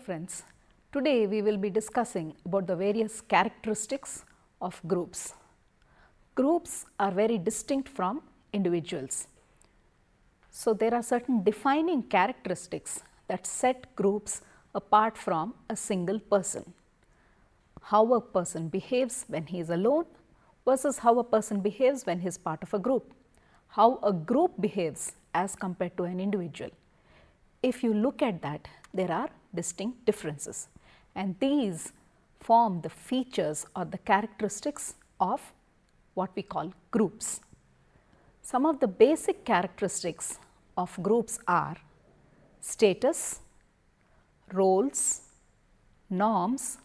friends, today we will be discussing about the various characteristics of groups. Groups are very distinct from individuals. So, there are certain defining characteristics that set groups apart from a single person. How a person behaves when he is alone versus how a person behaves when he is part of a group. How a group behaves as compared to an individual. If you look at that, there are distinct differences, and these form the features or the characteristics of what we call groups. Some of the basic characteristics of groups are status, roles, norms,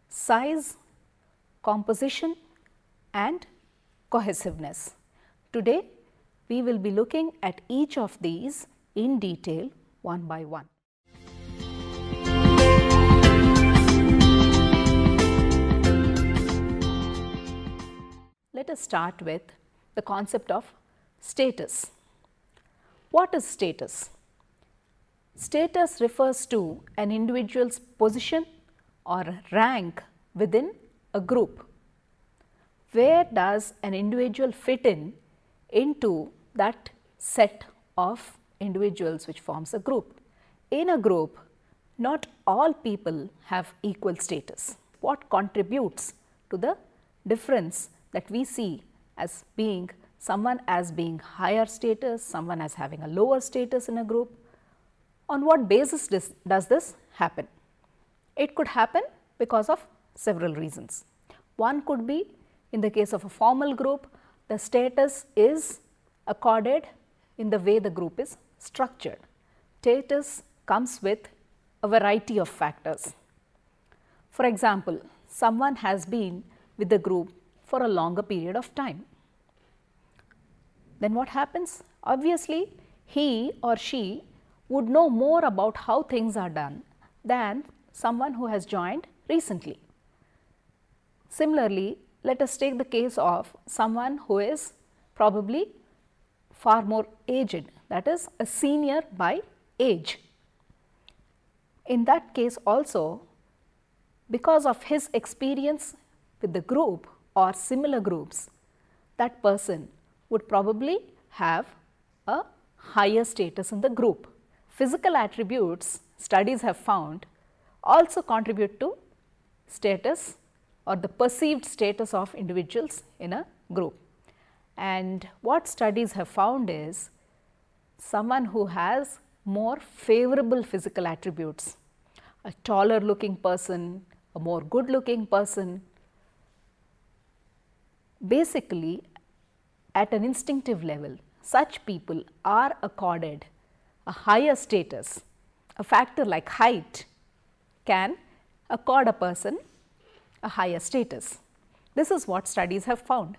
size, composition and cohesiveness. Today, we will be looking at each of these in detail one by one. Let us start with the concept of status. What is status? Status refers to an individual's position or rank within a group. Where does an individual fit into that set of individuals which forms a group? In a group, not all people have equal status. What contributes to the difference that we see as being someone as being higher status, someone as having a lower status in a group? On what basis does this happen? It could happen because of several reasons. One could be, in the case of a formal group, the status is accorded in the way the group is structured. Status comes with a variety of factors. For example, someone has been with the group for a longer period of time. Then what happens? Obviously, he or she would know more about how things are done than someone who has joined recently. Similarly, let us take the case of someone who is probably far more aged, that is a senior by age. In that case also, because of his experience with the group or similar groups, that person would probably have a higher status in the group. Physical attributes, studies have found, also contribute to status or the perceived status of individuals in a group. And what studies have found is someone who has more favorable physical attributes, a taller looking person, a more good looking person, basically at an instinctive level, such people are accorded a higher status. A factor like height can accord a person a higher status. This is what studies have found,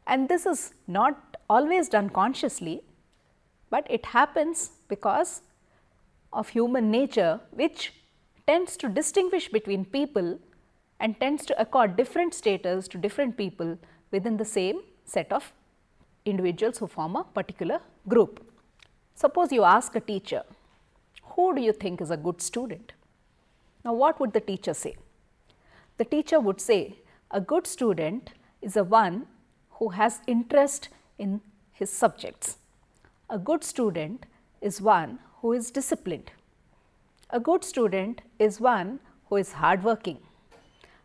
and this is not always done consciously, but it happens because of human nature, which tends to distinguish between people and tends to accord different status to different people within the same set of individuals who form a particular group. Suppose you ask a teacher, who do you think is a good student? Now, what would the teacher say? The teacher would say a good student is a one who has interest in his subjects. A good student is one who is disciplined. A good student is one who is hardworking.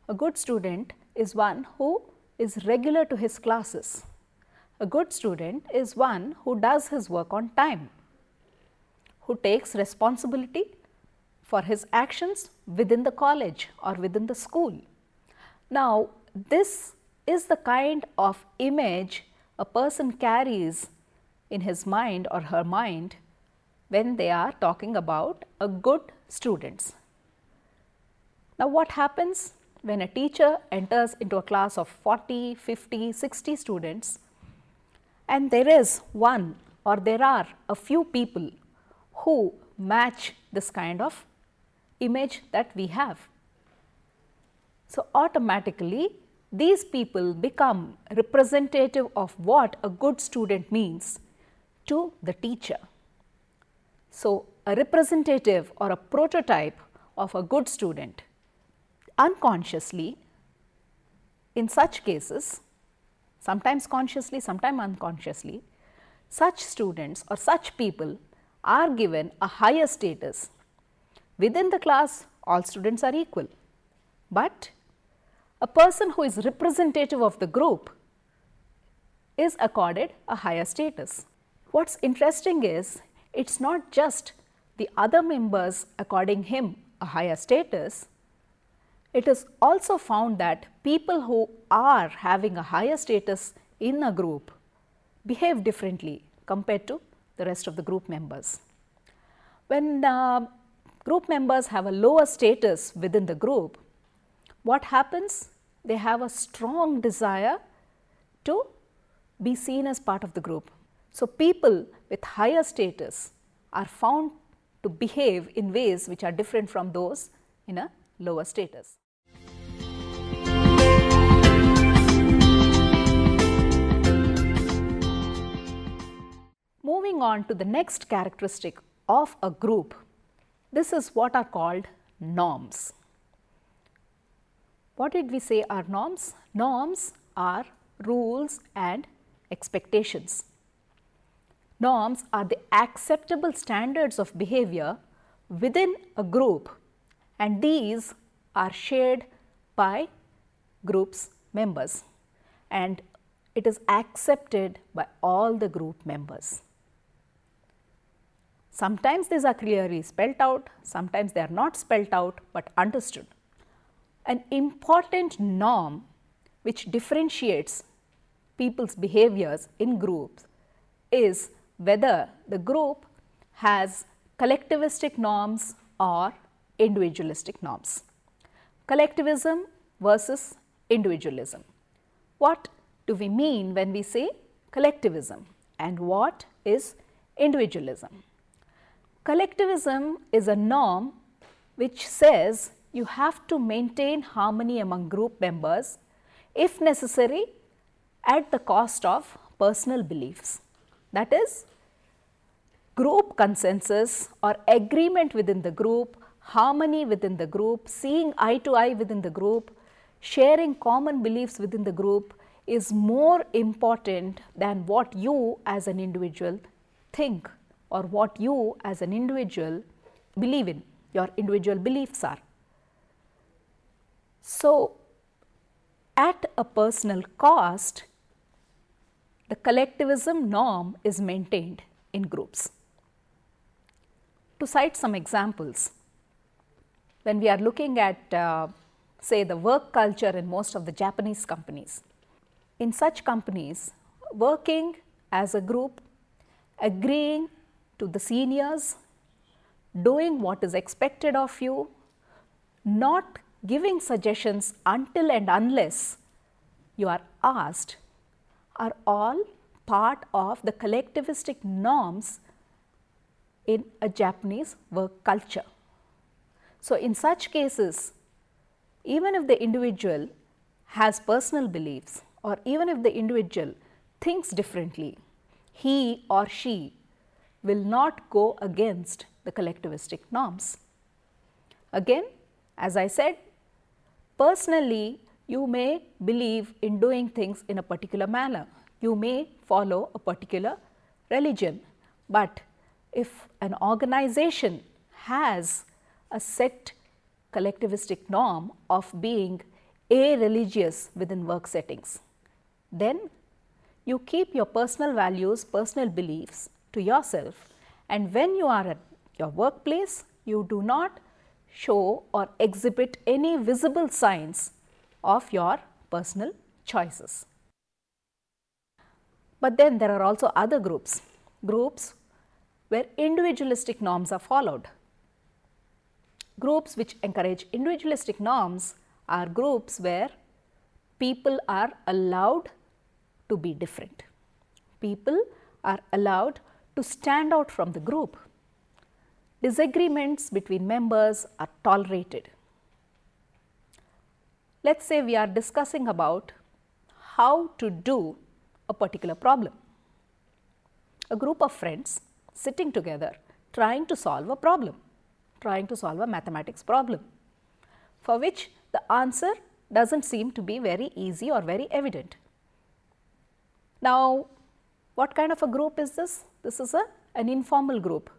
A good student is one who is regular to his classes. A good student is one who does his work on time, who takes responsibility for his actions within the college or within the school. Now, this is the kind of image a person carries in his mind or her mind when they are talking about a good students. Now, what happens when a teacher enters into a class of 40, 50, 60 students, and there is one or there are a few people who match this kind of image that we have? So, automatically these people become representative of what a good student means to the teacher. So, a representative or a prototype of a good student. Unconsciously, in such cases, sometimes consciously, sometimes unconsciously, such students or such people are given a higher status. Within the class, all students are equal, but a person who is representative of the group is accorded a higher status. What's interesting is, it's not just the other members according him a higher status. It is also found that people who are having a higher status in a group behave differently compared to the rest of the group members. When group members have a lower status within the group, what happens? They have a strong desire to be seen as part of the group. So, people with higher status are found to behave in ways which are different from those in a lower status. Moving on to the next characteristic of a group, this is what are called norms. What did we say are norms? Norms are rules and expectations. Norms are the acceptable standards of behavior within a group, and these are shared by group's members, and it is accepted by all the group members. Sometimes these are clearly spelled out, sometimes they are not spelled out but understood. An important norm which differentiates people's behaviors in groups is whether the group has collectivistic norms or individualistic norms. Collectivism versus individualism. What do we mean when we say collectivism, and what is individualism? Collectivism is a norm which says you have to maintain harmony among group members, if necessary, at the cost of personal beliefs. That is, group consensus or agreement within the group, harmony within the group, seeing eye to eye within the group, sharing common beliefs within the group is more important than what you as an individual think or what you as an individual believe in, your individual beliefs are. So, at a personal cost, the collectivism norm is maintained in groups. To cite some examples, when we are looking at say the work culture in most of the Japanese companies, in such companies, working as a group, agreeing to the seniors, doing what is expected of you, not giving suggestions until and unless you are asked, are all part of the collectivistic norms in a Japanese work culture. So, in such cases, even if the individual has personal beliefs or even if the individual thinks differently, he or she will not go against the collectivistic norms. Again, as I said, personally you may believe in doing things in a particular manner, you may follow a particular religion, but if an organization has a set collectivistic norm of being a-religious within work settings, then you keep your personal values, personal beliefs to yourself, and when you are at your workplace, you do not show or exhibit any visible signs of your personal choices. But then there are also other groups where individualistic norms are followed. Groups which encourage individualistic norms are groups where people are allowed to be different. People are allowed to stand out from the group. Disagreements between members are tolerated. Let's say we are discussing about how to do a particular problem. A group of friends sitting together trying to solve a problem. trying to solve a mathematics problem, for which the answer does not seem to be very easy or very evident. Now, what kind of a group is this? This is an informal group.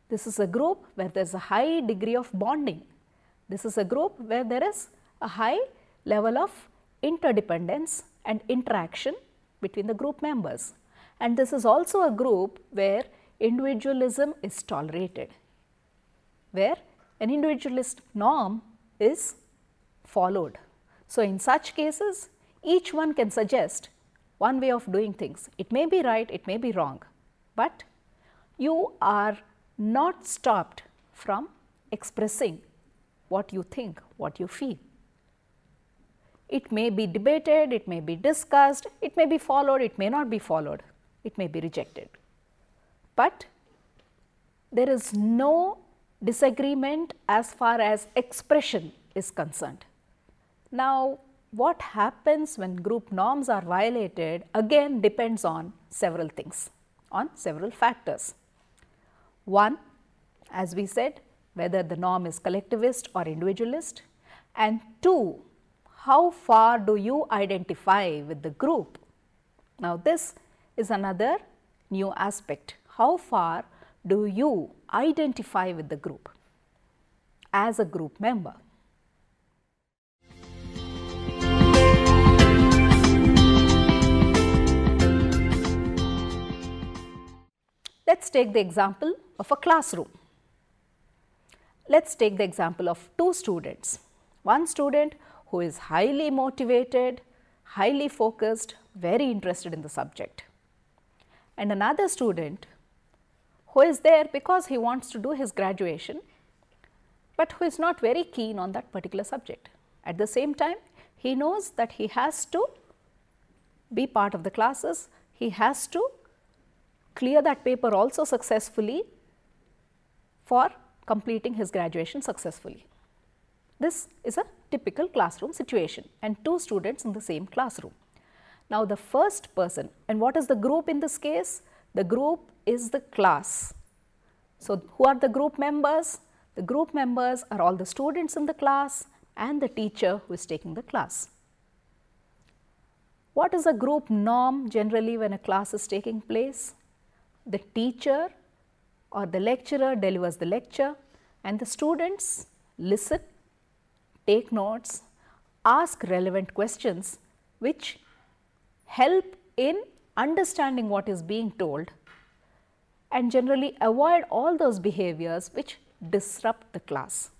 This is a group where there is a high degree of bonding. This is a group where there is a high level of interdependence and interaction between the group members. And this is also a group where individualism is tolerated, where an individualist norm is followed. So, in such cases, each one can suggest one way of doing things. It may be right, it may be wrong, but you are not stopped from expressing what you think, what you feel. It may be debated, it may be discussed, it may be followed, it may not be followed, it may be rejected. But there is no disagreement as far as expression is concerned. Now, what happens when group norms are violated again depends on several things, on several factors. One, as we said, whether the norm is collectivist or individualist, and two, how far do you identify with the group? Now, this is another new aspect. How far do you identify with the group as a group member? Let us take the example of a classroom. Let us take the example of two students. One student who is highly motivated, highly focused, very interested in the subject, and another student who is there because he wants to do his graduation, but who is not very keen on that particular subject. At the same time, he knows that he has to be part of the classes, he has to clear that paper also successfully for completing his graduation successfully. This is a typical classroom situation and two students in the same classroom. Now, the first person, and what is the group in this case? The group is the class. So, who are the group members? The group members are all the students in the class and the teacher who is taking the class. What is a group norm generally when a class is taking place? The teacher or the lecturer delivers the lecture and the students listen, take notes, ask relevant questions which help in understanding what is being told and generally avoid all those behaviors which disrupt the class.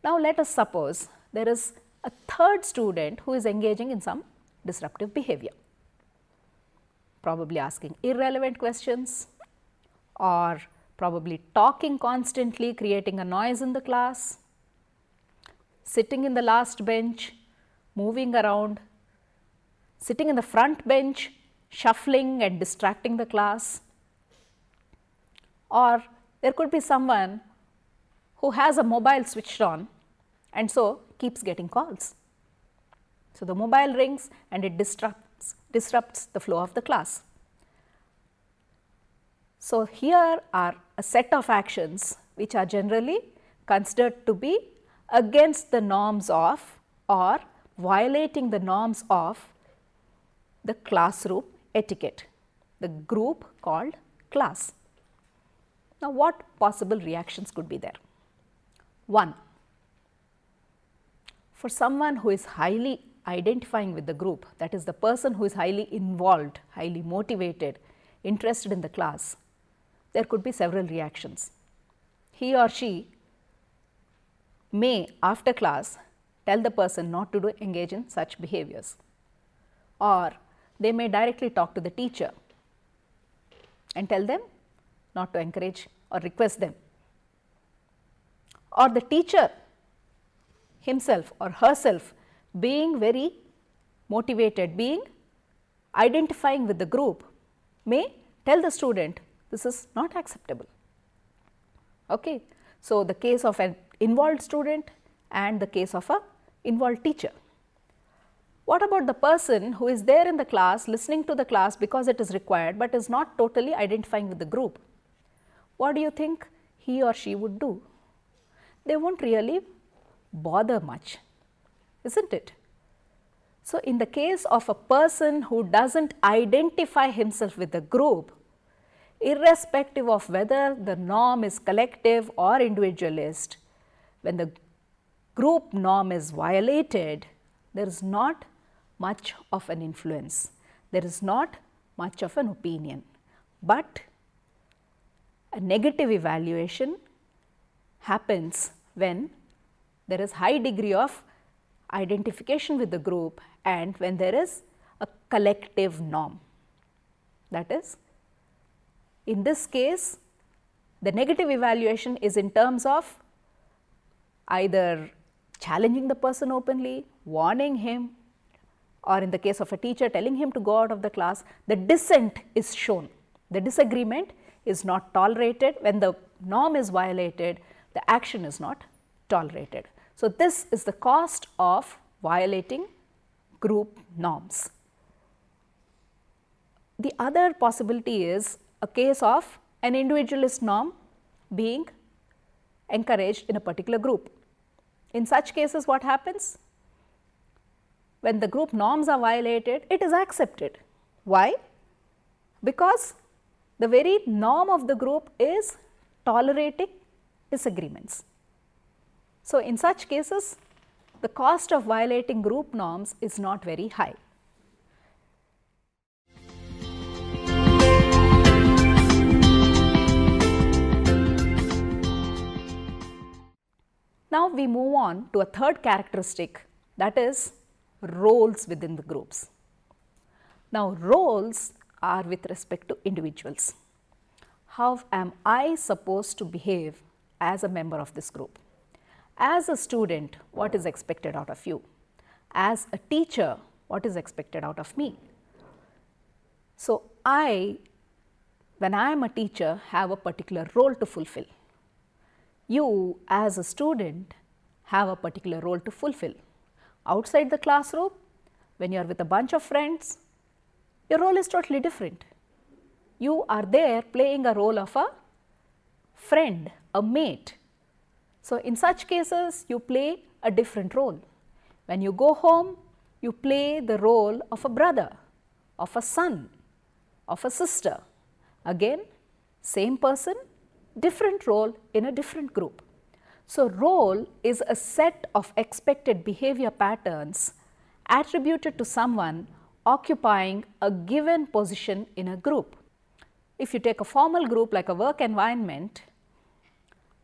Now, let us suppose there is a third student who is engaging in some disruptive behavior, probably asking irrelevant questions or probably talking constantly, creating a noise in the class, sitting in the last bench, moving around, sitting in the front bench, shuffling and distracting the class. Or there could be someone who has a mobile switched on and so keeps getting calls. So, the mobile rings and it disrupts the flow of the class. So, here are a set of actions which are generally considered to be against the norms of or violating the norms of the classroom etiquette, the group called class. Now, what possible reactions could be there? One, for someone who is highly identifying with the group, that is the person who is highly involved, highly motivated, interested in the class, there could be several reactions. He or she may after class tell the person not to engage in such behaviors, or they may directly talk to the teacher and tell them not to encourage or request them, or the teacher himself or herself being very motivated, being identifying with the group, may tell the student this is not acceptable. Okay. So, the case of an involved student and the case of a involved teacher. What about the person who is there in the class, listening to the class because it is required, but is not totally identifying with the group? What do you think he or she would do? They won't really bother much, isn't it? So, in the case of a person who doesn't identify himself with the group, irrespective of whether the norm is collective or individualist, when the group norm is violated, there is not much of an influence, there is not much of an opinion, but a negative evaluation happens when there is high degree of identification with the group and when there is a collective norm. That is, in this case, the negative evaluation is in terms of either challenging the person openly, warning him, or in the case of a teacher telling him to go out of the class, the dissent is shown. The disagreement is not tolerated. When the norm is violated, the action is not tolerated. So, this is the cost of violating group norms. The other possibility is a case of an individualist norm being encouraged in a particular group. In such cases, what happens? When the group norms are violated, it is accepted. Why? Because the very norm of the group is tolerating disagreements. So, in such cases, the cost of violating group norms is not very high. Now, we move on to a third characteristic, that is roles within the groups. Now, roles are with respect to individuals. How am I supposed to behave as a member of this group? As a student, what is expected out of you? As a teacher, what is expected out of me? So, when I am a teacher, have a particular role to fulfill. You, as a student, have a particular role to fulfill. Outside the classroom, when you are with a bunch of friends, your role is totally different. You are there playing a role of a friend, a mate. So, in such cases, you play a different role. When you go home, you play the role of a brother, of a son, of a sister. Again, same person, different role in a different group. So, role is a set of expected behavior patterns attributed to someone occupying a given position in a group. If you take a formal group like a work environment,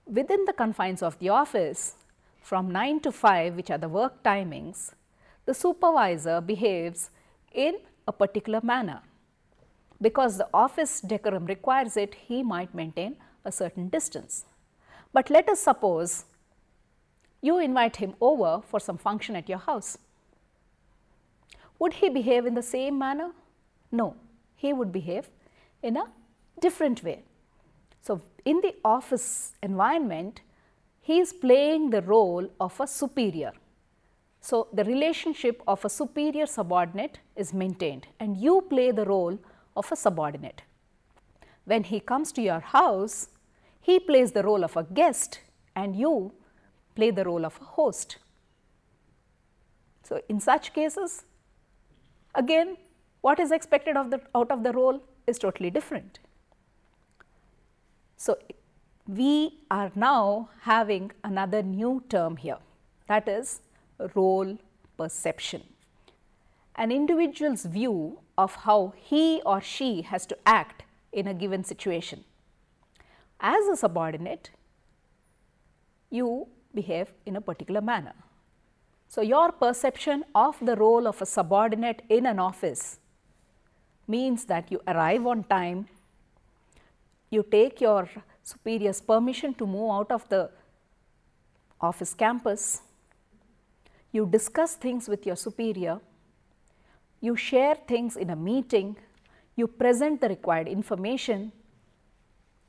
within the confines of the office, from 9 to 5, which are the work timings, the supervisor behaves in a particular manner. Because the office decorum requires it, he might maintain a certain distance. But let us suppose you invite him over for some function at your house. Would he behave in the same manner? No, he would behave in a different way. So, in the office environment, he is playing the role of a superior. So, the relationship of a superior subordinate is maintained and you play the role of a subordinate. When he comes to your house, he plays the role of a guest and you play the role of a host. So, in such cases, again, what is expected out of the role is totally different. So, we are now having another new term here, that is role perception. An individual's view of how he or she has to act in a given situation. As a subordinate, you behave in a particular manner. So, your perception of the role of a subordinate in an office means that you arrive on time, you take your superior's permission to move out of the office campus, you discuss things with your superior, you share things in a meeting, you present the required information.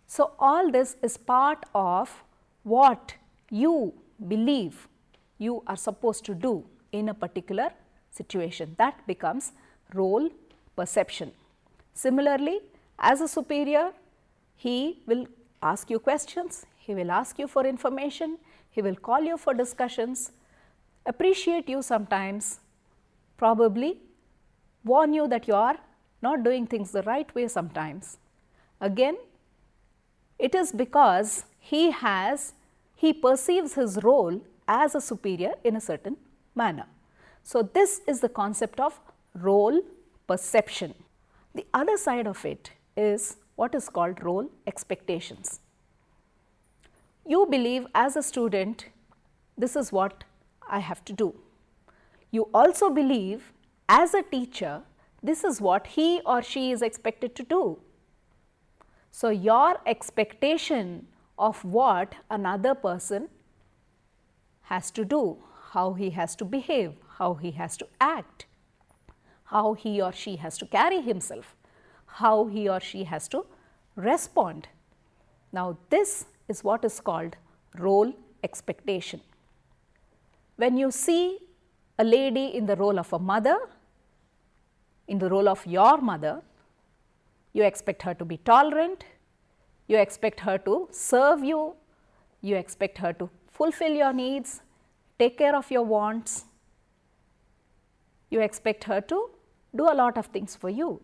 So, all this is part of what you believe you are supposed to do in a particular situation. That becomes role perception. Similarly, as a superior, he will ask you questions, he will ask you for information, he will call you for discussions, appreciate you sometimes, probably warn you that you are not doing things the right way sometimes. Again, it is because he perceives his role as a superior in a certain manner. So, this is the concept of role perception. The other side of it is what is called role expectations. You believe as a student, this is what I have to do. You also believe as a teacher, this is what he or she is expected to do. So, your expectation of what another person has to do, how he has to behave, how he has to act, how he or she has to carry himself, how he or she has to respond. Now, this is what is called role expectation. When you see a lady in the role of a mother, in the role of your mother, you expect her to be tolerant, you expect her to serve you, you expect her to fulfill your needs, take care of your wants, you expect her to do a lot of things for you.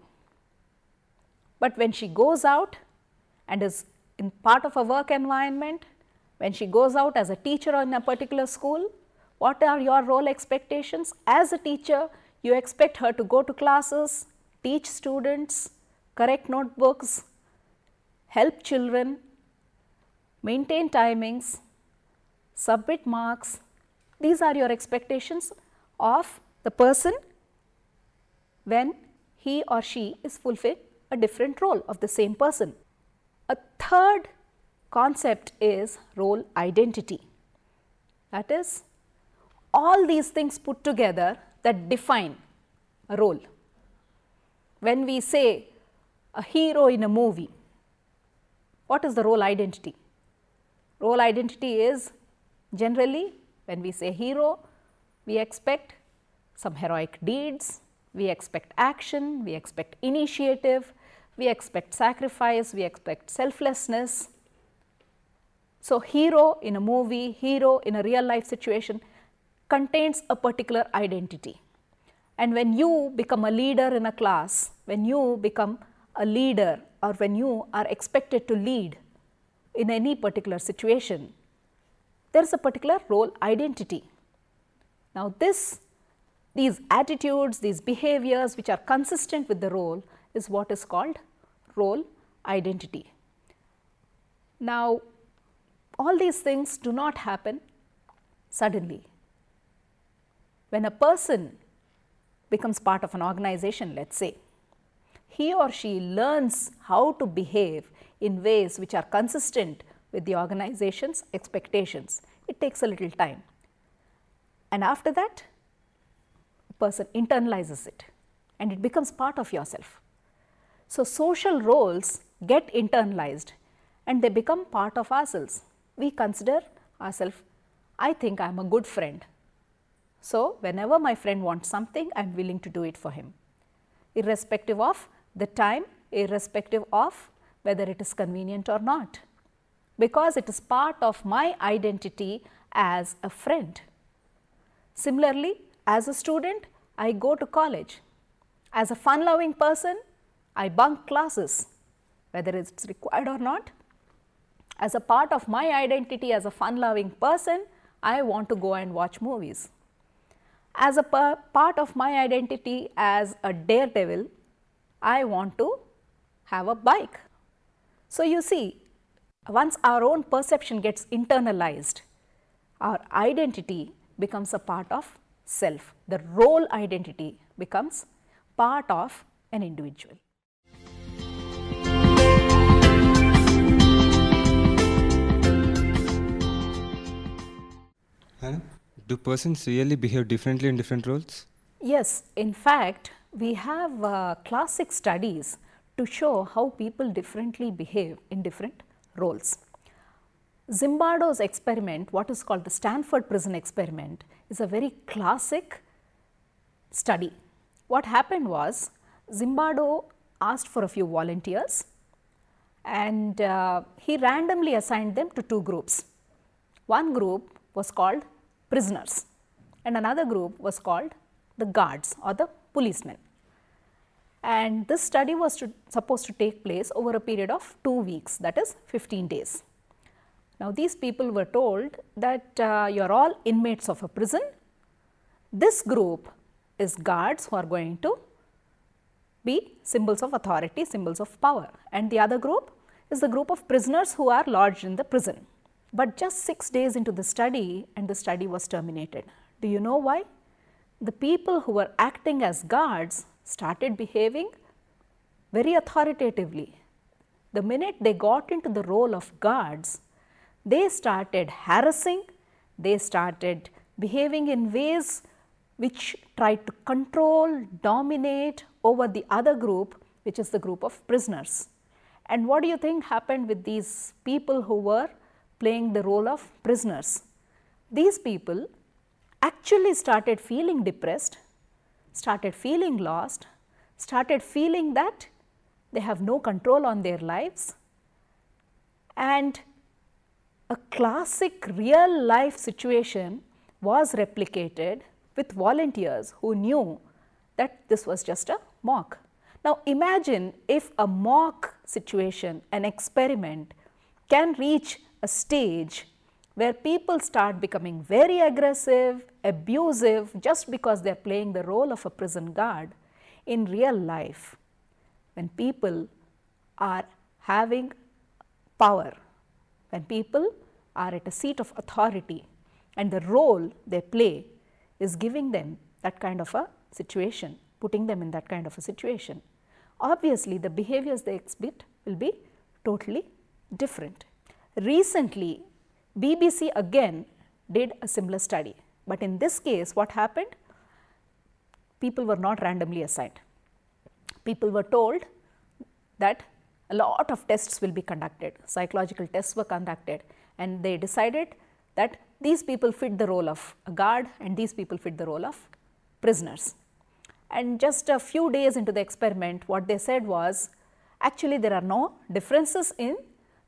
But when she goes out and is in part of a work environment, when she goes out as a teacher in a particular school, what are your role expectations? As a teacher, you expect her to go to classes, teach students, correct notebooks, help children, maintain timings, submit marks. These are your expectations of the person when he or she is fulfilling a different role of the same person. A third concept is role identity. That is, all these things put together that define a role. When we say a hero in a movie, what is the role identity? Role identity is generally, when we say hero, we expect some heroic deeds, we expect action, we expect initiative, we expect sacrifice, we expect selflessness. So, hero in a movie, hero in a real life situation contains a particular identity. And when you become a leader in a class, when you become a leader or when you are expected to lead in any particular situation, there is a particular role identity. Now, these attitudes, these behaviors which are consistent with the role is what is called role identity. Now, all these things do not happen suddenly. When a person becomes part of an organization, let us say, he or she learns how to behave in ways which are consistent with the organization's expectations. It takes a little time, and after that a person internalizes it and it becomes part of yourself. So, social roles get internalized and they become part of ourselves. We consider ourselves, I think I am a good friend. So, whenever my friend wants something, I am willing to do it for him, irrespective of the time, irrespective of whether it is convenient or not, because it is part of my identity as a friend. Similarly, as a student, I go to college. As a fun-loving person, I bunk classes, whether it is required or not. As a part of my identity as a fun-loving person, I want to go and watch movies. As a part of my identity as a daredevil, I want to have a bike. So, you see, once our own perception gets internalized, our identity becomes a part of self. The role identity becomes part of an individual. Hannah, do persons really behave differently in different roles? Yes, in fact, we have classic studies to show how people differently behave in different roles. Zimbardo's experiment, what is called the Stanford Prison Experiment, is a very classic study. What happened was, Zimbardo asked for a few volunteers and he randomly assigned them to two groups. One group was called prisoners and another group was called the guards or the policemen. And this study was supposed to take place over a period of 2 weeks, that is 15 days. Now, these people were told that you are all inmates of a prison. This group is guards who are going to be symbols of authority, symbols of power, and the other group is the group of prisoners who are lodged in the prison. But just 6 days into the study and the study was terminated. Do you know why? The people who were acting as guards started behaving very authoritatively. The minute they got into the role of guards, they started harassing, they started behaving in ways which tried to control, dominate over the other group, which is the group of prisoners. And what do you think happened with these people who were playing the role of prisoners? These people actually started feeling depressed, started feeling lost, started feeling that they have no control on their lives, and a classic real life situation was replicated with volunteers who knew that this was just a mock. Now, imagine if a mock situation, an experiment, can reach a stage where people start becoming very aggressive, abusive just because they are playing the role of a prison guard. In real life, when people are having power, when people are at a seat of authority and the role they play is giving them that kind of a situation, putting them in that kind of a situation, obviously the behaviors they exhibit will be totally different. Recently, BBC again did a similar study, but in this case what happened? People were not randomly assigned. People were told that a lot of tests will be conducted, psychological tests were conducted, and they decided that these people fit the role of a guard and these people fit the role of prisoners. And just a few days into the experiment, what they said was, actually there are no differences in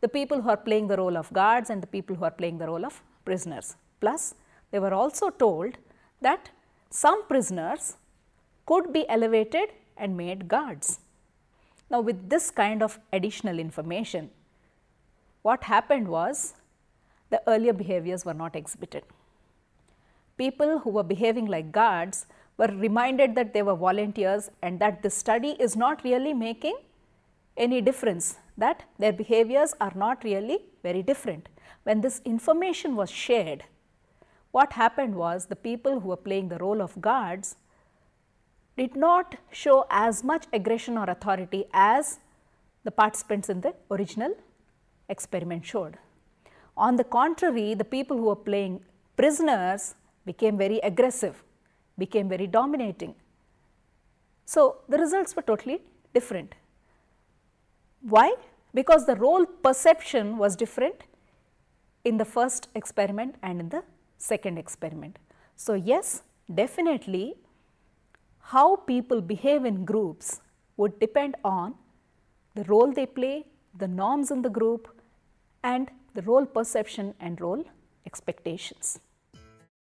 the people who are playing the role of guards and the people who are playing the role of prisoners. Plus, they were also told that some prisoners could be elevated and made guards. Now, with this kind of additional information, what happened was the earlier behaviors were not exhibited. People who were behaving like guards were reminded that they were volunteers and that the study is not really making any difference, that their behaviors are not really very different. When this information was shared, what happened was the people who were playing the role of guards did not show as much aggression or authority as the participants in the original experiment showed. On the contrary, the people who were playing prisoners became very aggressive, became very dominating. So, the results were totally different. Why? Because the role perception was different in the first experiment and in the second experiment. So, yes, definitely how people behave in groups would depend on the role they play, the norms in the group, and the role perception and role expectations.